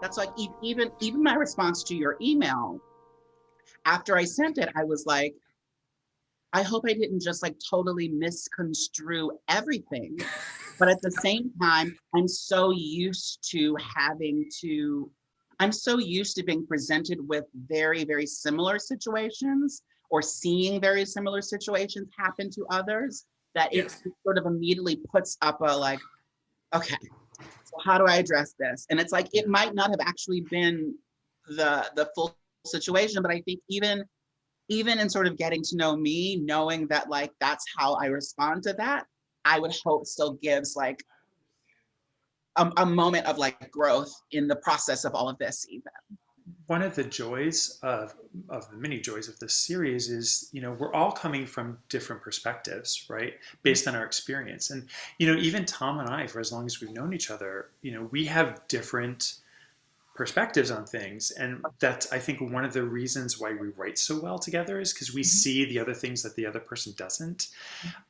That's like, even my response to your email, after I sent it, I was like, I hope I didn't just like totally misconstrue everything. But at the same time, I'm so used to being presented with very, very similar situations or seeing very similar situations happen to others that it Yes. sort of immediately puts up a like, okay, so how do I address this? And it's like, it might not have actually been the full situation, but I think even in sort of getting to know me, knowing that like that's how I respond to that, I would hope still gives like a moment of like growth in the process of all of this even. One of the joys of the many joys of this series is, we're all coming from different perspectives, right? Based on our experience. And, even Tom and I, for as long as we've known each other, we have different perspectives on things. And that's, I think, one of the reasons why we write so well together is because we see the other things that the other person doesn't.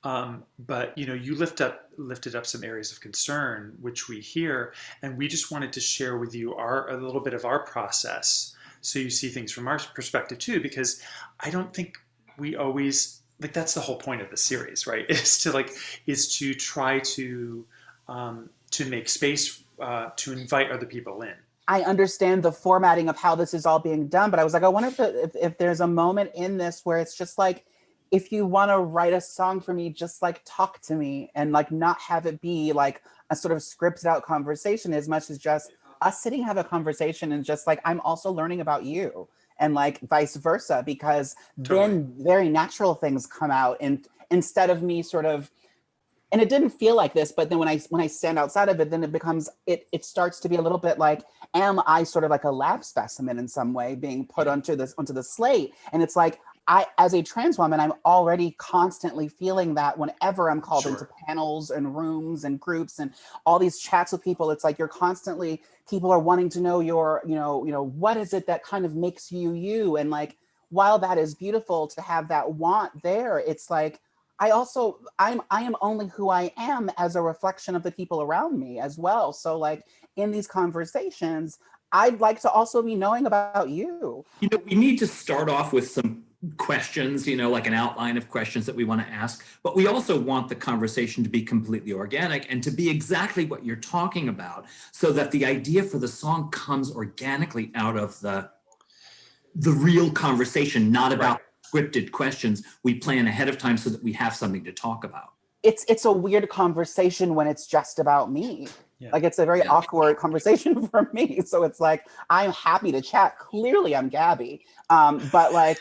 But you lifted up some areas of concern, which we hear, and we just wanted to share with you a little bit of our process, so you see things from our perspective too. Because I don't think we always like that's the whole point of the series, right? Is to try to make space to invite other people in. I understand the formatting of how this is all being done, but I was like, I wonder if there's a moment in this where it's just like, if you want to write a song for me, just like talk to me and like not have it be like a sort of scripted out conversation as much as just us sitting have a conversation and just like, I'm also learning about you and like vice versa, because then very natural things come out and instead of me sort of, and it didn't feel like this, but then when I stand outside of it, then it becomes, it starts to be a little bit like, am I sort of like a lab specimen in some way being put onto the slate? And it's like, I, as a trans woman, I'm already constantly feeling that whenever I'm called into panels and rooms and groups and all these chats with people, it's like you're constantly, people are wanting to know your, what is it that kind of makes you you? And like, while that is beautiful to have that want there, it's like, I am only who I am as a reflection of the people around me as well. So like in these conversations, I'd like to also be knowing about you. We need to start off with some questions, like an outline of questions that we want to ask, but we also want the conversation to be completely organic and to be exactly what you're talking about, so that the idea for the song comes organically out of the real conversation, not about scripted questions we plan ahead of time so that we have something to talk about. It's a weird conversation when it's just about me. Yeah. Like it's a very awkward conversation for me. So it's like, I'm happy to chat. Clearly I'm Gabby. But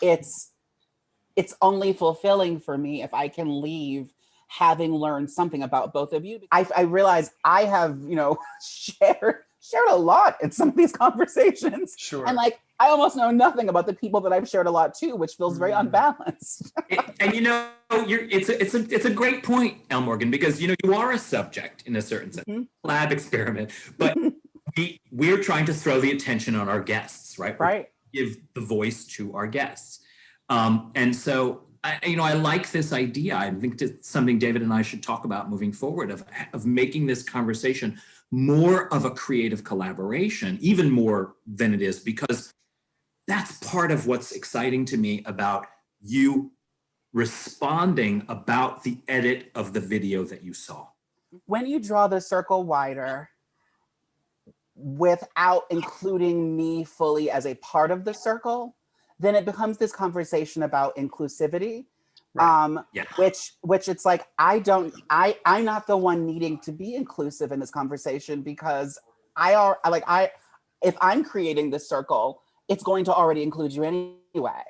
it's only fulfilling for me if I can leave having learned something about both of you. I realize I have, shared a lot in some of these conversations. Sure. And like, I almost know nothing about the people that I've shared a lot too, which feels very unbalanced. It's a great point, El Morgan, because you are a subject in a certain sense, lab experiment, but we're trying to throw the attention on our guests, right? Right. Give the voice to our guests, and so I like this idea. I think it's something David and I should talk about moving forward of making this conversation more of a creative collaboration, even more than it is, because that's part of what's exciting to me about you responding about the edit of the video that you saw. When you draw the circle wider without including me fully as a part of the circle, then it becomes this conversation about inclusivity. Right. Which it's like, I'm not the one needing to be inclusive in this conversation, because if I'm creating this circle, it's going to already include you anyway.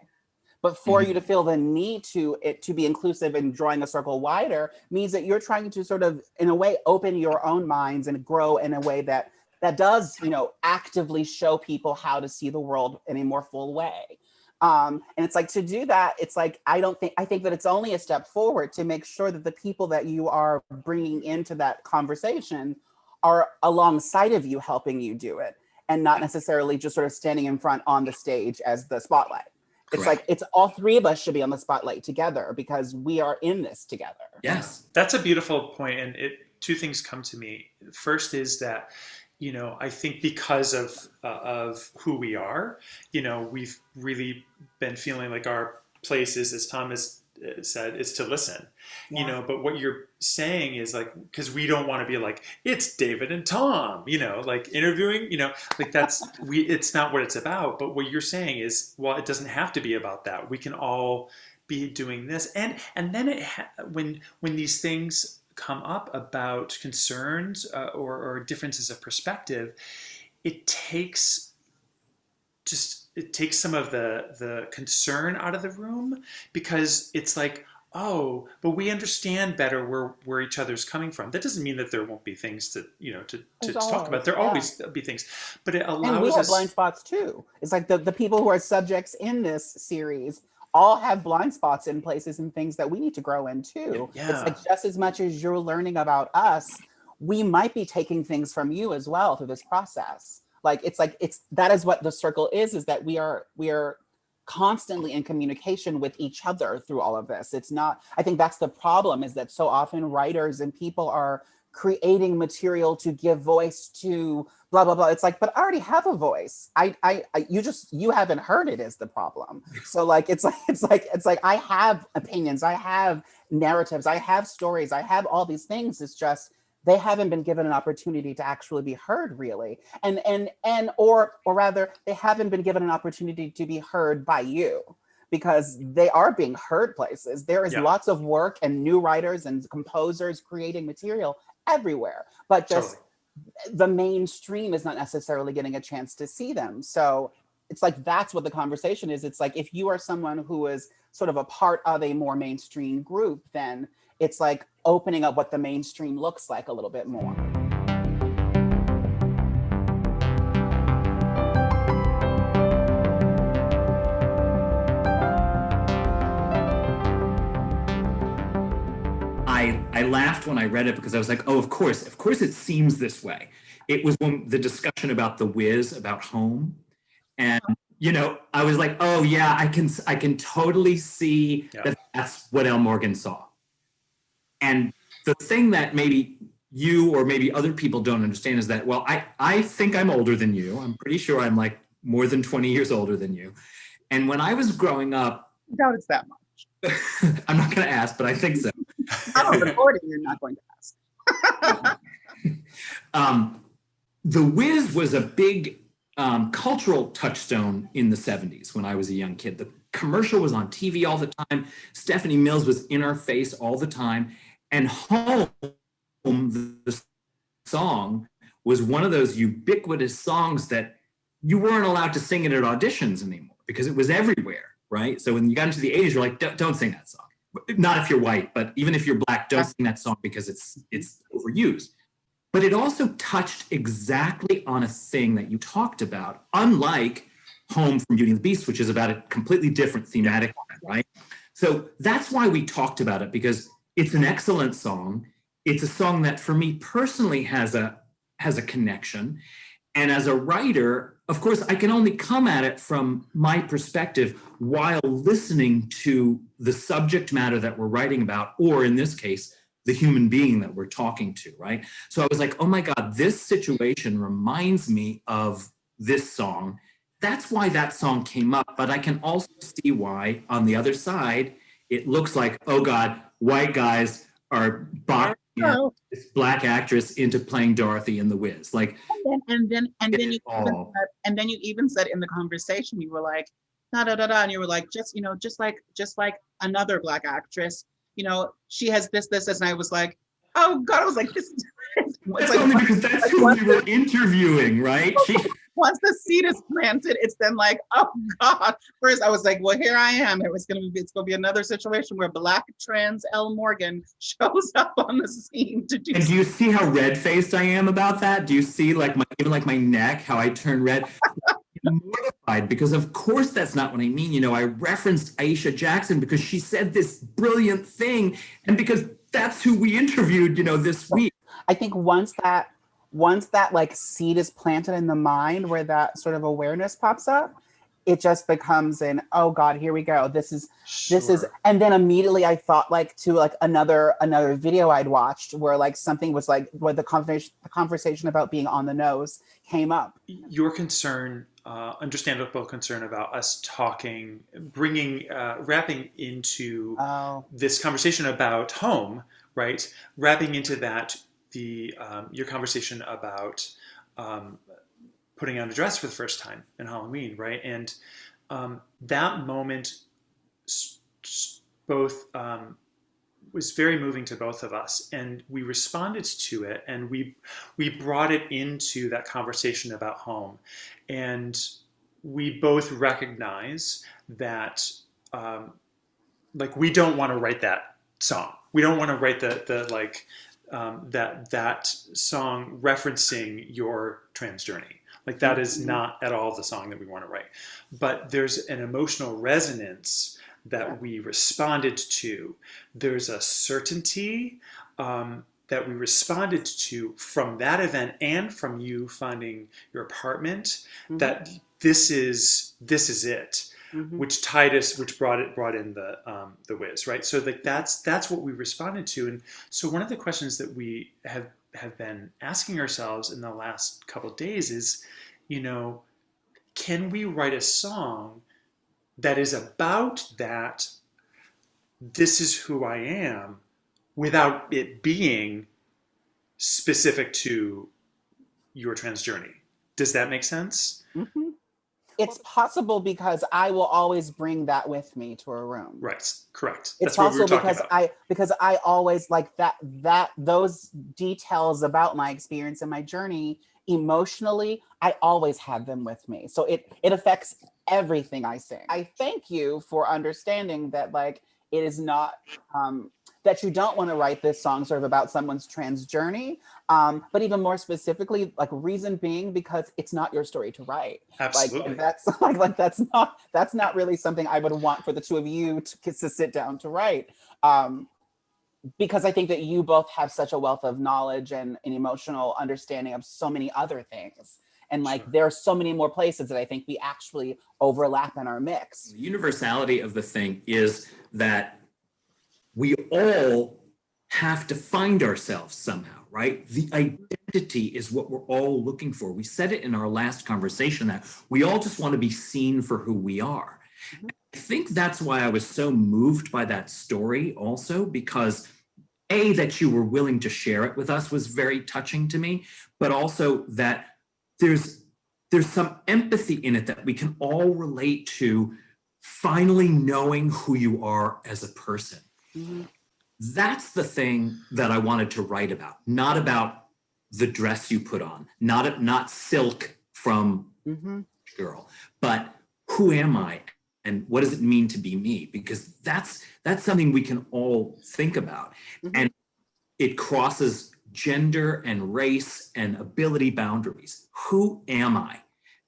But for you to feel the need to be inclusive and drawing a circle wider means that you're trying to sort of, in a way, open your own minds and grow in a way that does, actively show people how to see the world in a more full way. And it's like, to do that, it's like, I think that it's only a step forward to make sure that the people that you are bringing into that conversation are alongside of you, helping you do it, and not necessarily just sort of standing in front on the stage as the spotlight. Correct. It's like, it's all three of us should be on the spotlight together because we are in this together. Yes. That's a beautiful point. And two things come to me. First is that, I think because of who we are, we've really been feeling like our place is, as Thomas said, is to listen. Yeah. But what you're saying is like, because we don't want to be like, it's David and Tom, like interviewing, like it's not what it's about. But what you're saying is, well, it doesn't have to be about that. We can all be doing this, and then when these things come up about concerns or differences of perspective, it takes some of the concern out of the room, because it's like, oh, but we understand better where each other's coming from. That doesn't mean that there won't be things to talk about. There'll always be things, but it allows us. And we have blind spots too. It's like the people who are subjects in this series all have blind spots in places and things that we need to grow in too. Yeah. It's like, just as much as you're learning about us, we might be taking things from you as well through this process. Like that is what the circle is that we are constantly in communication with each other through all of this. It's not, I think that's the problem, is that so often writers and people are creating material to give voice to blah blah blah. It's like, but I already have a voice. You haven't heard it is the problem. So like it's like I have opinions, I have narratives, I have stories, I have all these things. It's just they haven't been given an opportunity to actually be heard, really, or rather, they haven't been given an opportunity to be heard by you, because they are being heard places. There is lots of work and new writers and composers creating material everywhere, but just the mainstream is not necessarily getting a chance to see them. So it's like, that's what the conversation is. It's like, if you are someone who is sort of a part of a more mainstream group, then it's like opening up what the mainstream looks like a little bit more. I laughed when I read it, because I was like, oh, of course it seems this way. It was when the discussion about The Wiz, about home. And, I was like, oh yeah, I can totally see that that's what El Morgan saw. And the thing that maybe you or maybe other people don't understand is that, well, I think I'm older than you. I'm pretty sure I'm like more than 20 years older than you. And when I was growing up, I doubt it's that much. I'm not going to ask, but I think so. I'm recording, you're not going to ask. The Wiz was a big cultural touchstone in the 70s when I was a young kid. The commercial was on TV all the time. Stephanie Mills was in our face all the time. And Home, the song, was one of those ubiquitous songs that you weren't allowed to sing it at auditions anymore because it was everywhere, right? So when you got into the 80s, you're like, don't sing that song. Not if you're white, but even if you're black, don't sing that song because it's overused. But it also touched exactly on a thing that you talked about, unlike Home from Beauty and the Beast, which is about a completely different thematic line, right? So that's why we talked about it, because it's an excellent song. It's a song that for me personally has a connection. And as a writer, of course, I can only come at it from my perspective while listening to the subject matter that we're writing about, or in this case, the human being that we're talking to, right? So I was like, oh my God, this situation reminds me of this song. That's why that song came up. But I can also see why, on the other side, it looks like, oh God, white guys are boxing this black actress into playing Dorothy in The Wiz. Like, and then you even said in the conversation, you were like, da da da da, and you were like, just like another black actress, she has this, and I was like, oh God, I was like, this. It's like, only because that's who we were interviewing, right? Once the seed is planted, it's then like, oh God. First, I was like, well, here I am. It's gonna be another situation where black trans Elle Morgan shows up on the scene to do. And do you see how red-faced I am about that? Do you see even my neck, how I turn red? I'm mortified, because of course that's not what I mean. I referenced Aisha Jackson because she said this brilliant thing, and because that's who we interviewed, this week. I think once that like seed is planted in the mind, where that sort of awareness pops up, it just becomes an, oh God, here we go. This is, Sure. and then immediately I thought like to like another video I'd watched where like something was like, where the conversation about being on the nose came up. Your concern, understandable concern about us talking, bringing, wrapping into Oh, this conversation about home, right? Wrapping into that your conversation about putting on a dress for the first time in Halloween, right? And that moment both was very moving to both of us, and we responded to it, and we brought it into that conversation about home, and we both recognize that like we don't want to write that song. We don't want to write the like that song referencing your trans journey. Like that is not at all the song that we want to write. But there's an emotional resonance that we responded to. There's a certainty that we responded to from that event and from you finding your apartment, that this is it. Which brought in the whiz, right? So like that's what we responded to, and so one of the questions that we have been asking ourselves in the last couple of days is, can we write a song that is about that? This is who I am, without it being specific to your trans journey. Does that make sense? Mm-hmm. It's possible because I will always bring that with me to a room. Right. Correct. It's That's what we were possible talking because I always like those details about my experience and my journey emotionally, I always have them with me. So it affects everything I sing. I thank you for understanding that like it is not that you don't want to write this song sort of about someone's trans journey. But even more specifically, like reason being because it's not your story to write. Absolutely. Like that's that's not really something I would want for the two of you to sit down to write. Because I think that you both have such a wealth of knowledge and an emotional understanding of so many other things. And like, Sure. there are so many more places that I think we actually overlap in our mix. The universality of the thing is that we all have to find ourselves somehow, right? The identity is what we're all looking for. We said it in our last conversation that we all just want to be seen for who we are. Mm-hmm. I think that's why I was so moved by that story also, because A, that you were willing to share it with us was very touching to me, but also that there's some empathy in it that we can all relate to finally knowing who you are as a person. Mm-hmm. That's the thing that I wanted to write about, not about the dress you put on, not silk from Girl, but who am I and what does it mean to be me? Because that's something we can all think about. Mm-hmm. And it crosses gender and race and ability boundaries. Who am I?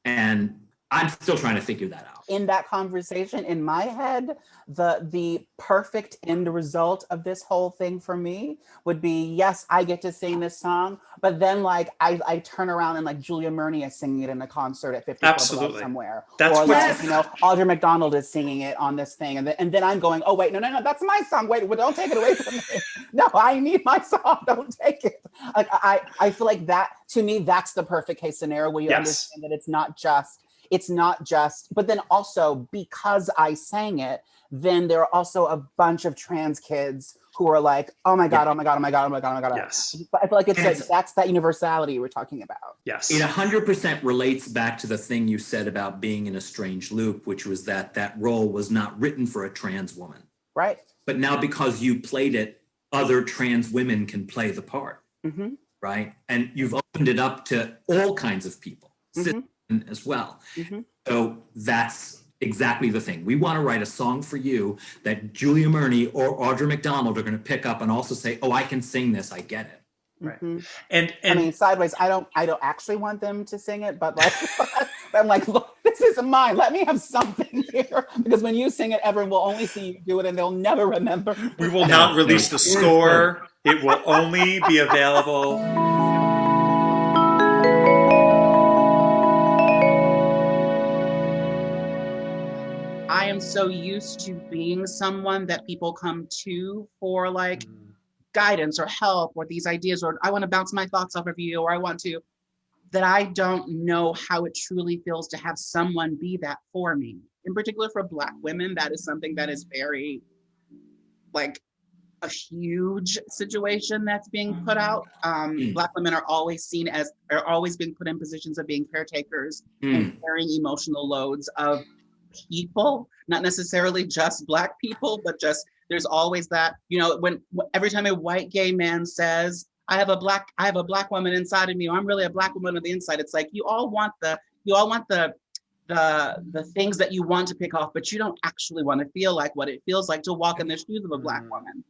And I'm still trying to figure that out. In that conversation, in my head, the perfect end result of this whole thing for me would be, yes, I get to sing this song, but then like I turn around and like Julia Murney is singing it in a concert at 50 Club somewhere. That's or like, Audra McDonald is singing it on this thing. And then I'm going, oh wait, no, that's my song. Wait, don't take it away from me. No, I need my song. Don't take it. Like I feel like that, to me, that's the perfect case scenario where you understand that it's not just, but then also because I sang it, then there are also a bunch of trans kids who are like, oh my God. Yes. But I feel like that's that universality we're talking about. Yes. It 100% relates back to the thing you said about being in a strange loop, which was that role was not written for a trans woman. Right. But now because you played it, other trans women can play the part. Mm-hmm. Right. And you've opened it up to all kinds of people. As well. Mm-hmm. So that's exactly the thing. We want to write a song for you that Julia Murney or Audra McDonald are going to pick up and also say, oh, I can sing this. I get it. Right. Mm-hmm. And I mean, sideways, I don't actually want them to sing it, but like, I'm like, look, this isn't mine. Let me have something here. Because when you sing it, everyone will only see you do it and they'll never remember. We will not release the score. It will only be available. I'm so used to being someone that people come to for like guidance or help or these ideas, or I want to bounce my thoughts off of you, or I want to, that I don't know how it truly feels to have someone be that for me. In particular for Black women, that is something that is very like a huge situation that's being put out. Black women are always are always being put in positions of being caretakers and carrying emotional loads of people, not necessarily just Black people, but just there's always that, you know, when every time a white gay man says, I have a Black woman inside of me, or I'm really a Black woman on the inside, it's like you all want the things that you want to pick off, but you don't actually want to feel like what it feels like to walk in the shoes of a Black woman.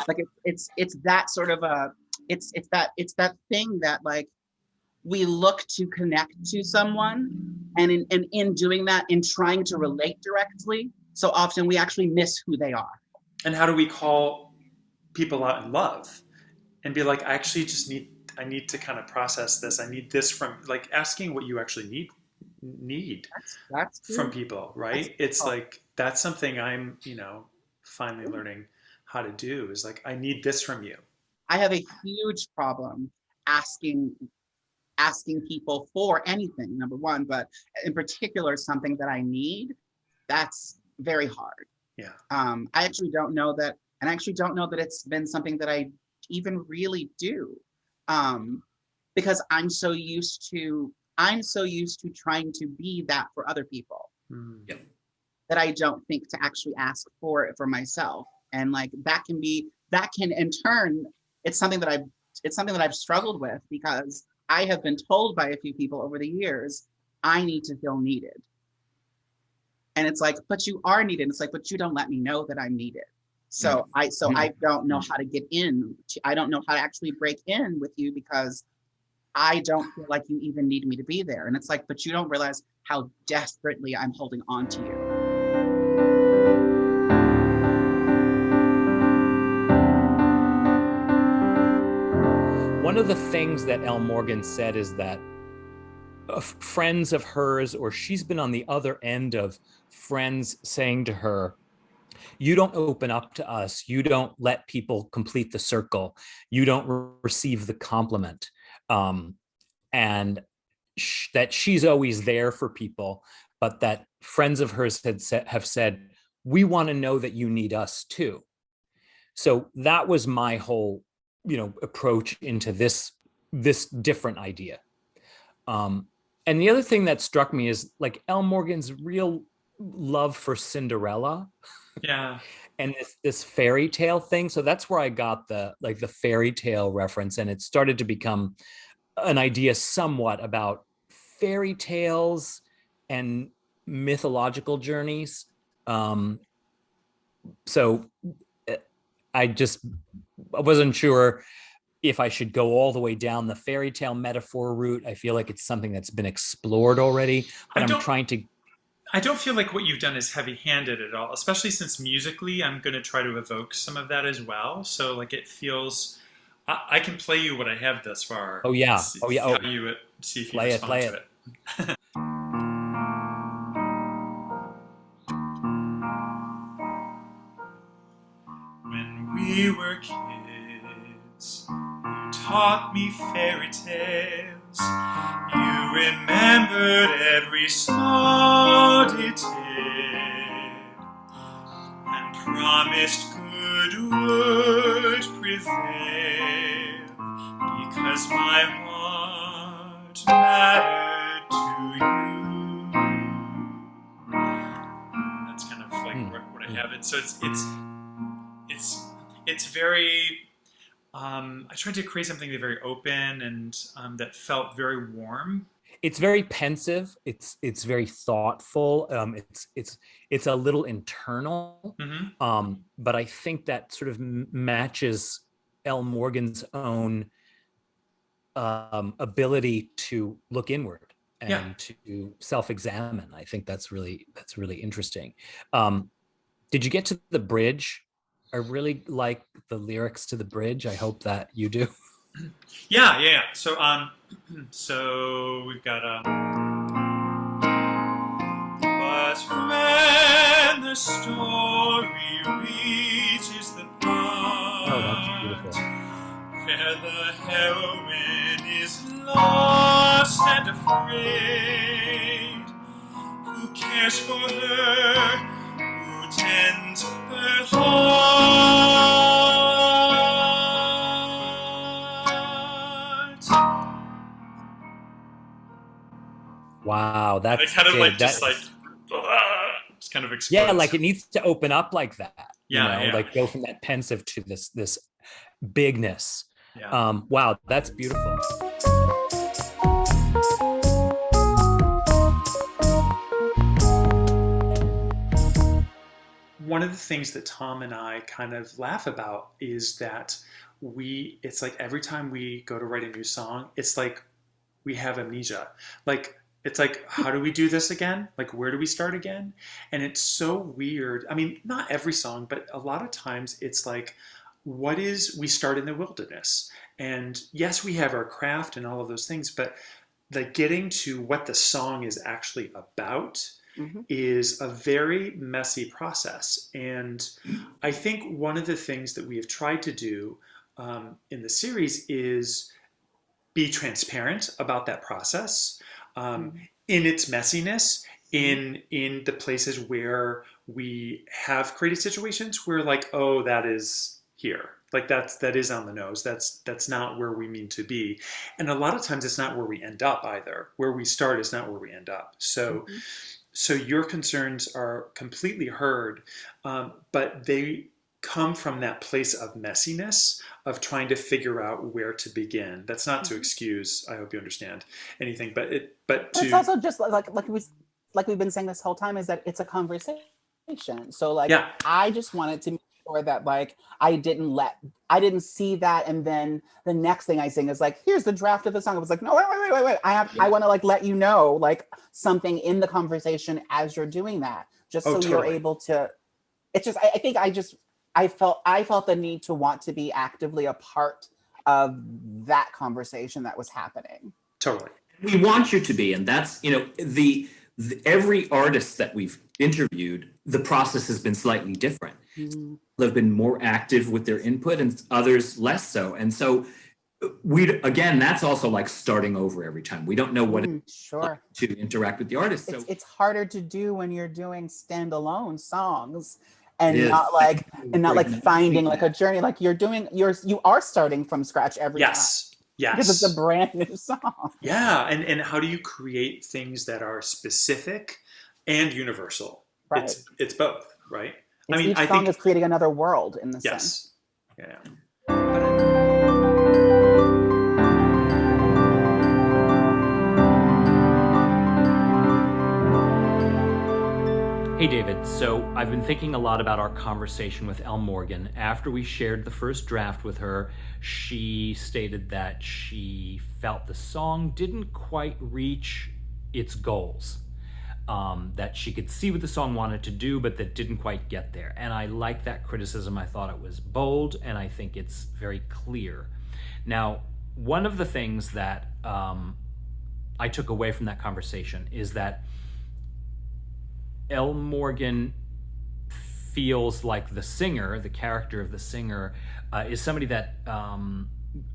Like it's that sort of it's that thing that like we look to connect to someone, and in doing that, in trying to relate directly, so often we actually miss who they are. And how do we call people out in love and be like, I actually just I need to kind of process this. I need this from, like, asking what you actually need That's from people, right? It's like, that's something I'm, you know, finally learning how to do, is like, I need this from you. I have a huge problem asking people for anything, number one, but in particular, something that I need, that's very hard. Yeah. I actually don't know that, and I actually don't know that it's been something that I even really do, because I'm so used to trying to be that for other people, that I don't think to actually ask for it for myself. And like that can in turn, it's something that I've struggled with, because I have been told by a few people over the years, I need to feel needed. And it's like, but you are needed. It's like, but you don't let me know that I'm needed. So I don't know how to get in. I don't know how to actually break in with you, because I don't feel like you even need me to be there. And it's like, but you don't realize how desperately I'm holding on to you. One of the things that Elle Morgan said is that friends of hers, or she's been on the other end of friends saying to her, you don't open up to us, you don't let people complete the circle, you don't receive the compliment, and that she's always there for people, but that friends of hers have said, we want to know that you need us too. So that was my whole, you know, approach into this different idea. And the other thing that struck me is like Elle Morgan's real love for Cinderella. Yeah. And this fairy tale thing. So that's where I got the fairy tale reference. And it started to become an idea somewhat about fairy tales and mythological journeys. So I wasn't sure if I should go all the way down the fairy tale metaphor route. I feel like it's something that's been explored already, but I don't feel like what you've done is heavy-handed at all, especially since musically I'm going to try to evoke some of that as well. So like it feels, I can play you what I have thus far. Oh yeah. See Oh yeah. how you see if you respond to it. When we were kids, you taught me fairy tales. You remembered every small detail and promised good would prevail, because my heart mattered to you. That's kind of like what I have. It so it's very. I tried to create something that's very open and that felt very warm. It's very pensive. It's very thoughtful. It's a little internal. Mm-hmm. But I think that sort of matches Elle Morgan's own ability to look inward and to self-examine. I think that's really interesting. Did you get to the bridge? I really like the lyrics to the bridge. I hope that you do. Yeah. So we've got but when story reaches the part Oh, that's beautiful. where the heroine is lost and afraid. Who cares for her? Who tends her heart? Wow, that's I kind of like Dave, just like just kind of explodes. yeah, like it needs to open up like that. Yeah, yeah. Like go from that pensive to this bigness. Yeah. Wow, that's beautiful. One of the things that Tom and I kind of laugh about is that it's like every time we go to write a new song, it's like we have amnesia. Like, it's like, how do we do this again? Like, where do we start again? And it's so weird. I mean, not every song, but a lot of times it's like, we start in the wilderness. And yes, we have our craft and all of those things, but like getting to what the song is actually about is a very messy process. And I think one of the things that we have tried to do in the series is be transparent about that process in its messiness, in the places where we have created situations where like, oh, that is here. Like that is on the nose. That's not where we mean to be. And a lot of times it's not where we end up either. Where we start is not where we end up. So so your concerns are completely heard, but they come from that place of messiness, of trying to figure out where to begin. That's not to excuse, I hope you understand, anything, but it's also just like we've been saying this whole time, is that it's a conversation. So like, yeah. I just wanted to make sure that like I didn't see that, and then the next thing I sing is like, here's the draft of the song. I was like, no, wait. I want to like let you know like something in the conversation as you're doing that, just so totally. You're able to. It's just I felt the need to want to be actively a part of that conversation that was happening. Totally. We want you to be, and that's, the every artist that we've interviewed, the process has been slightly different. They've been more active with their input and others less so. And so again, that's also like starting over every time. We don't know what it's like to interact with the artist. So it's harder to do when you're doing standalone songs and not like finding like a journey. Like you are starting from scratch every time. Yes. Because it's a brand new song. Yeah. And how do you create things that are specific and universal? Right. It's both, right? Each song is creating another world in the sense. Yeah. Hey David, so I've been thinking a lot about our conversation with Elle Morgan. After we shared the first draft with her, she stated that she felt the song didn't quite reach its goals. That she could see what the song wanted to do, but that didn't quite get there. And I like that criticism. I thought it was bold, and I think it's very clear. Now, one of the things that I took away from that conversation is that Elle Morgan feels like the singer, the character of the singer, is somebody that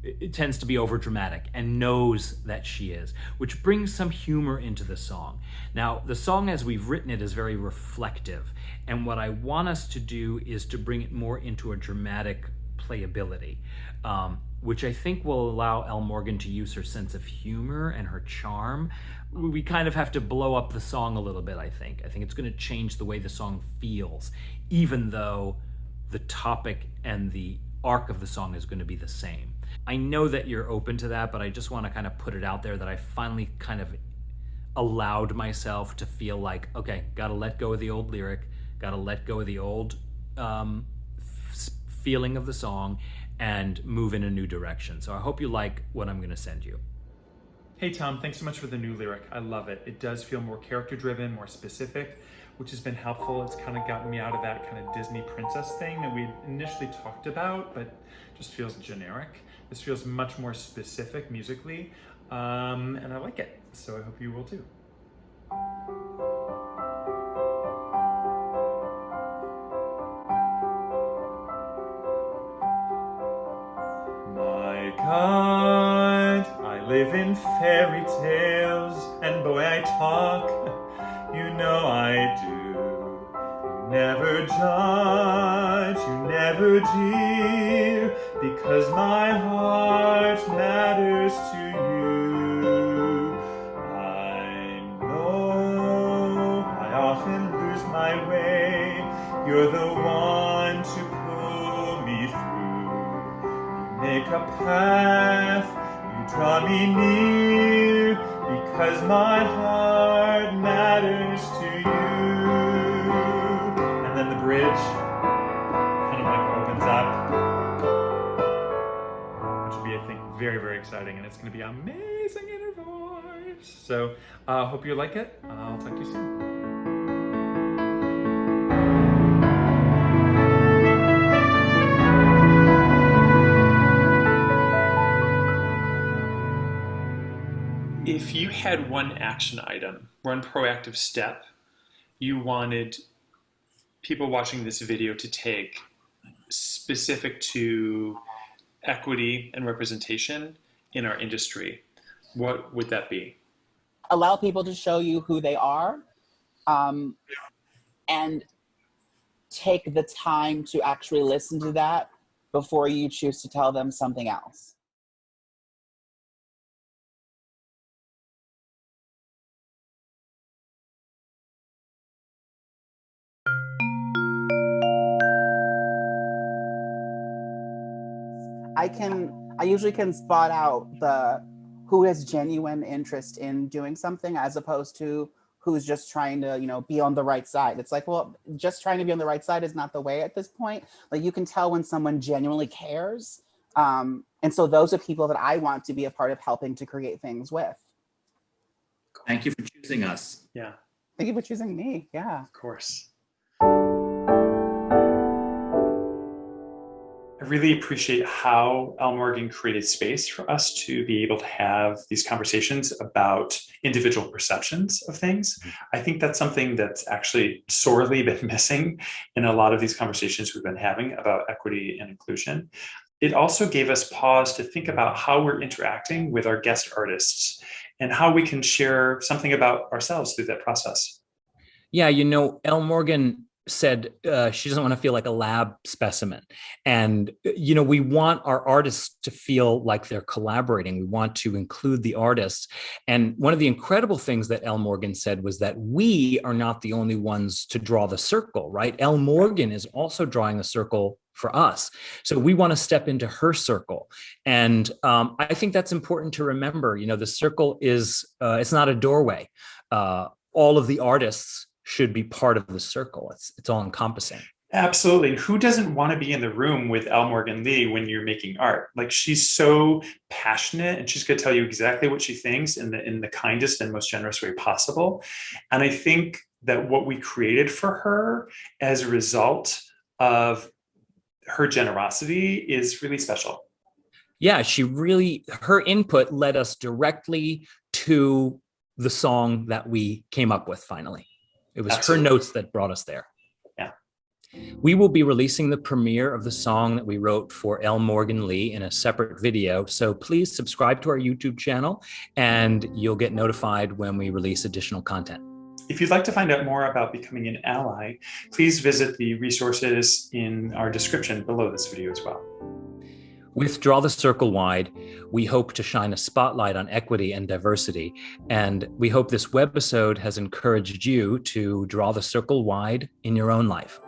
it tends to be overdramatic and knows that she is, which brings some humor into the song. Now, the song as we've written it is very reflective, and what I want us to do is to bring it more into a dramatic playability, which I think will allow Elle Morgan to use her sense of humor and her charm. We kind of have to blow up the song a little bit, I think. I think it's going to change the way the song feels, even though the topic and the arc of the song is going to be the same. I know that you're open to that, but I just want to kind of put it out there that I finally kind of allowed myself to feel like, okay, got to let go of the old lyric, got to let go of the old feeling of the song and move in a new direction. So I hope you like what I'm going to send you. Hey Tom, thanks so much for the new lyric. I love it. It does feel more character driven, more specific, which has been helpful. It's kind of gotten me out of that kind of Disney princess thing that we initially talked about, but just feels generic. This feels much more specific musically, and I like it. So I hope you will too. God, I live in fairy tales, and boy I talk, you know I do. You never judge, you never jeer, because my heart matters to you. I know I often lose my way, you're the one to pull me through. You make a path, you draw me near, because my heart matters to you. And then the bridge kind of like opens up, which will be, I think, very, very exciting, and it's going to be amazing in her voice. So hope you like it. I'll talk to you soon. If you had one action item, one proactive step you wanted people watching this video to take specific to equity and representation in our industry, what would that be? Allow people to show you who they are, and take the time to actually listen to that before you choose to tell them something else. I usually can spot out who has genuine interest in doing something as opposed to who's just trying to, be on the right side. It's like, well, just trying to be on the right side is not the way at this point. Like, you can tell when someone genuinely cares. And so those are people that I want to be a part of helping to create things with. Thank you for choosing us. Yeah. Thank you for choosing me. Yeah. Of course. I really appreciate how Al Morgan created space for us to be able to have these conversations about individual perceptions of things. I think that's something that's actually sorely been missing in a lot of these conversations we've been having about equity and inclusion. It also gave us pause to think about how we're interacting with our guest artists and how we can share something about ourselves through that process. Yeah, El Morgan said she doesn't want to feel like a lab specimen. And, we want our artists to feel like they're collaborating. We want to include the artists. And one of the incredible things that El Morgan said was that we are not the only ones to draw the circle, right? El Morgan is also drawing the circle for us. So we want to step into her circle. And I think that's important to remember. The circle is, it's not a doorway. All of the artists should be part of the circle. It's all encompassing. Absolutely. Who doesn't want to be in the room with Al Morgan Lee when you're making art? Like, she's so passionate, and she's going to tell you exactly what she thinks in the kindest and most generous way possible. And I think that what we created for her as a result of her generosity is really special. Yeah, her input led us directly to the song that we came up with finally. It was Absolutely. Her notes that brought us there. Yeah. We will be releasing the premiere of the song that we wrote for El Morgan Lee in a separate video. So please subscribe to our YouTube channel and you'll get notified when we release additional content. If you'd like to find out more about becoming an ally, please visit the resources in our description below this video as well. With Draw the Circle Wide, we hope to shine a spotlight on equity and diversity, and we hope this webisode has encouraged you to draw the circle wide in your own life.